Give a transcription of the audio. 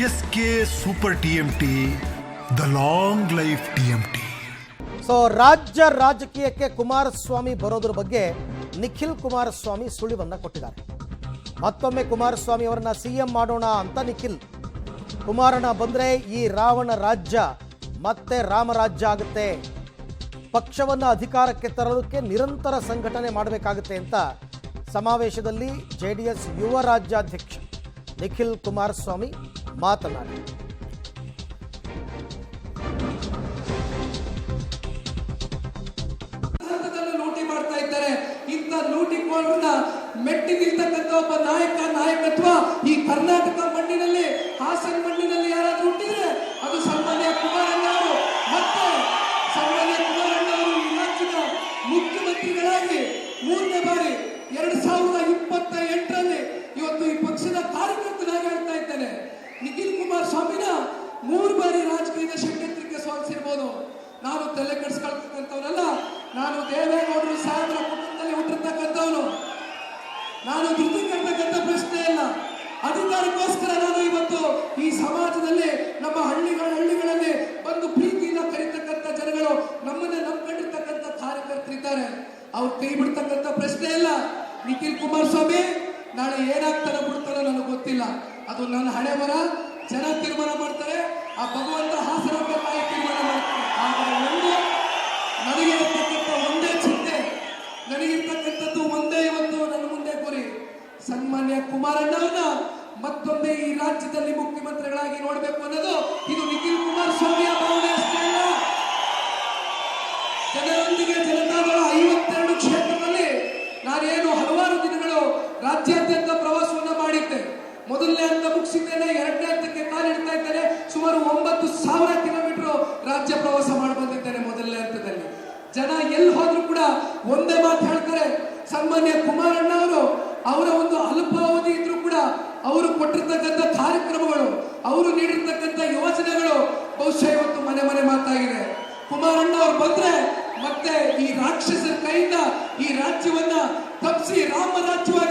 S K super TMT, the long life TMT. So ರಾಜ್ಯ ರಾಜಕೀಯಕ್ಕೆ ಕುಮಾರಸ್ವಾಮಿ ಬರೋದ್ರ ಬಗ್ಗೆ ನಿಖಿಲ್ ಕುಮಾರಸ್ವಾಮಿ ಸುಳಿವನ್ನ ಕೊಟ್ಟಿದ್ದಾರೆ. ಮತ್ತೊಮ್ಮೆ ಕುಮಾರಸ್ವಾಮಿ ಅವರನ್ನ ಸಿಎಂ ಮಾಡೋಣ ಅಂತ ನಿಖಿಲ್. ಕುಮಾರಣ್ಣ ಬಂದ್ರೆ ಈ ರಾವಣ ರಾಜ್ಯ ಮತ್ತೆ ರಾಮರಾಜ್ಯ ಆಗುತ್ತೆ, ಪಕ್ಷವನ್ನು ಅಧಿಕಾರಕ್ಕೆ ತರಲಿಕ್ಕೆ ನಿರಂತರ ಸಂಘಟನೆ ಮಾಡಬೇಕಾಗುತ್ತೆ ಅಂತ ಸಮಾವೇಶದಲ್ಲಿ ಜೆಡಿಎಸ್ ಯುವ ರಾಜ್ಯಾಧ್ಯಕ್ಷ ನಿಖಿಲ್ ಕುಮಾರಸ್ವಾಮಿ ಮಾತನಾಡಿ. ಲೂಟಿ ಮಾಡ್ತಾ ಇದ್ದಾರೆ. ಇಂಥ ಲೂಟಿಕೋರನ್ನ ಮೆಟ್ಟಿ ನಿಲ್ತಕ್ಕಂಥ ಒಬ್ಬ ನಾಯಕತ್ವ ಈ ಕರ್ನಾಟಕ ಮಣ್ಣಿನಲ್ಲಿ, ಹಾಸನ ಮಣ್ಣಿನಲ್ಲಿ ಯಾರಾದ್ರೂ ಹುಟ್ಟಿದ್ರೆ ಅದು ಸನ್ಮಾನ್ಯ ಕುಮಾರಣ್ಣ ಅವರು. ಮತ್ತೆ ಸನ್ಮಾನ್ಯ ಕುಮಾರಣ್ಣ ಅವರು ಈ ರಾಜ್ಯದ ಮುಖ್ಯಮಂತ್ರಿಗಳಾಗಿ 3ನೇ ಬಾರಿ 2028ರಲ್ಲಿ ಇವತ್ತು ಈ ಪಕ್ಷದ ಕಾರ್ಯಕರ್ತನಾಗಿ ಹೇಳ್ತಾ ಇದ್ದೇನೆ. ನಿಖಿಲ್ ಕುಮಾರಸ್ವಾಮಿನ 3 ಬಾರಿ ರಾಜಕೀಯದ ಷಡ್ಯಂತ್ರಕ್ಕೆ ಸೋಲಿಸಿರ್ಬೋದು. ನಾನು ತಲೆ ಕೆಡಿಸ್ಕೊಳ್ತಕ್ಕಂಥವನಲ್ಲ. ನಾನು ದೇವೇಗೌಡರು ಸಾಹೇಬರ ಕುಟುಂಬದಲ್ಲಿ ಹುಟ್ಟಿರ್ತಕ್ಕಂಥವನು. ನಾನು ಧೃತಿ ಕಟ್ಟತಕ್ಕಂಥ ಪ್ರಶ್ನೆ ಇಲ್ಲ. ಅಧಿಕಾರಕ್ಕೋಸ್ಕರ ನಾನು ಇವತ್ತು ಈ ಸಮಾಜದಲ್ಲಿ ನಮ್ಮ ಹಳ್ಳಿಗಳಲ್ಲಿ ಬಂದು ಪ್ರೀತಿಯಿಂದ ಕರೀತಕ್ಕಂಥ ಜನಗಳು, ನಮ್ಮನ್ನ ನಂಬ್ಕೊಂಡಿರ್ತಕ್ಕಂಥ ಕಾರ್ಯಕರ್ತರಿದ್ದಾರೆ. ಅವ್ರು ಕೈ ಬಿಡ್ತಕ್ಕಂಥ ಪ್ರಶ್ನೆ ಇಲ್ಲ. ನಿಖಿಲ್ ಕುಮಾರಸ್ವಾಮಿ ನಾಳೆ ಏನಾಗ್ತಾರೋ ಬಿಡ್ತಾರೋ ನನಗೆ ಗೊತ್ತಿಲ್ಲ. ಅದು ನನ್ನ ಹಣೆ ಬರ. ಜನ ತೀರ್ಮಾನ ಮಾಡ್ತಾರೆ. ಆ ಭಗವಂತ ಹಾಸನ ತಾಯಿ ತೀರ್ಮಾನ ಮಾಡ್ತಾರೆ. ಆದರೆ ಒಂದು ನನಗಿರತಕ್ಕಂಥ ಒಂದೇ ಚಿಂತೆ, ನನಗಿರ್ತಕ್ಕಂಥದ್ದು ಒಂದೇ ಇವತ್ತು ನನ್ನ ಮುಂದೆ ಗುರಿ. ಸನ್ಮಾನ್ಯ ಕುಮಾರಣ್ಣವ್ರನ್ನ ಮತ್ತೊಮ್ಮೆ ಈ ರಾಜ್ಯದಲ್ಲಿ ಮುಖ್ಯಮಂತ್ರಿಗಳಾಗಿ ನೋಡಬೇಕು ಅನ್ನೋದು ಇದು ನಿಖಿಲ್ ಕುಮಾರಸ್ವಾಮಿಯ ಭಾವನೆ ಅಷ್ಟೇ ಅಲ್ಲ. ಜನರೊಂದಿಗೆ ಜನತಾದಳ 52 ಕ್ಷೇತ್ರದಲ್ಲಿ ನಾನೇನು ಹಲವಾರು ದಿನಗಳು ರಾಜ್ಯಾದ್ಯಂತ ಪ್ರವಾಸವನ್ನ ಮಾಡಿದ್ದೆ. ಮೊದಲನೇ ಹಂತ ಮುಗಿಸಿದ್ದೇನೆ, 2ನೇ ಹಂತಕ್ಕೆ ಕಾಲಿಡ್ತಾ ಇದ್ದೇನೆ. ಸುಮಾರು 9,000 ಕಿಲೋಮೀಟರ್ ರಾಜ್ಯ ಪ್ರವಾಸ ಮಾಡಿ ಬಂದಿದ್ದೇನೆ. ಮೊದಲನೇ ಹಂತದಲ್ಲಿ ಜನ ಎಲ್ಲಿ ಹೋದ್ರು ಕೂಡ ಒಂದೇ ಮಾತು ಹೇಳ್ತಾರೆ, ಸನ್ಮಾನ್ಯ ಕುಮಾರಣ್ಣ ಅವರು ಅವರ ಒಂದು ಅಲ್ಪಾವಧಿ ಇದ್ರೂ ಕೂಡ ಅವರು ಕೊಟ್ಟಿರ್ತಕ್ಕಂಥ ಕಾರ್ಯಕ್ರಮಗಳು, ಅವರು ನೀಡಿರ್ತಕ್ಕಂಥ ಯೋಜನೆಗಳು ಬಹುಶಃ ಇವತ್ತು ಮನೆ ಮನೆ ಮಾತಾಗಿದೆ. ಕುಮಾರಣ್ಣ ಅವರು ಬಂದ್ರೆ ಮತ್ತೆ ಈ ರಾಕ್ಷಸರ ಕೈಯಿಂದ ಈ ರಾಜ್ಯವನ್ನ ತಪ್ಪಿಸಿ ರಾಮ ರಾಜ್ಯವಾಗಿ